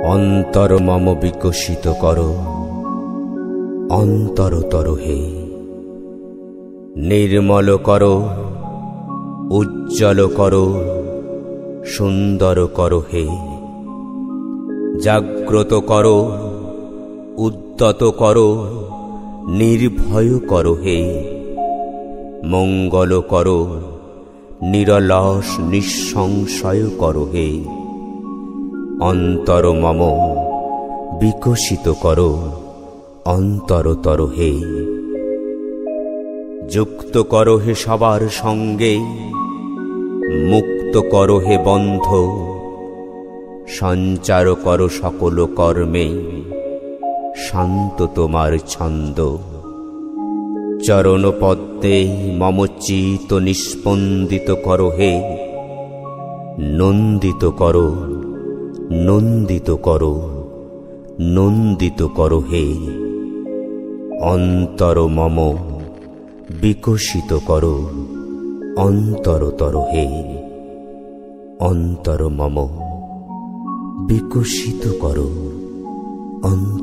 অন্তর মম বিকশিত করো অন্তরতর হে, নির্মল করো, উজ্জ্বল করো, সুন্দর করো হে। জাগ্রত করো, উদ্যত করো, নির্ভয় করো হে। মঙ্গল করো, নিরলস নিঃসংশয় করো হে। অন্তর মম বিকশিত করো অন্তরতর হে। যুক্ত করো হে সবার সঙ্গে, মুক্ত করো হে বন্ধ, সঞ্চার করো সকল কর্মে, শান্ত তোমার ছন্দ। চরণ পদ্মে মম চিত নিস্পন্দিত করো হে। নন্দিত করো, নন্দিত করো, নন্দিত করো হে। অন্তর মম বিকশিত করো অন্তরতর হে। অন্তর মম বিকশিত করো অন্তর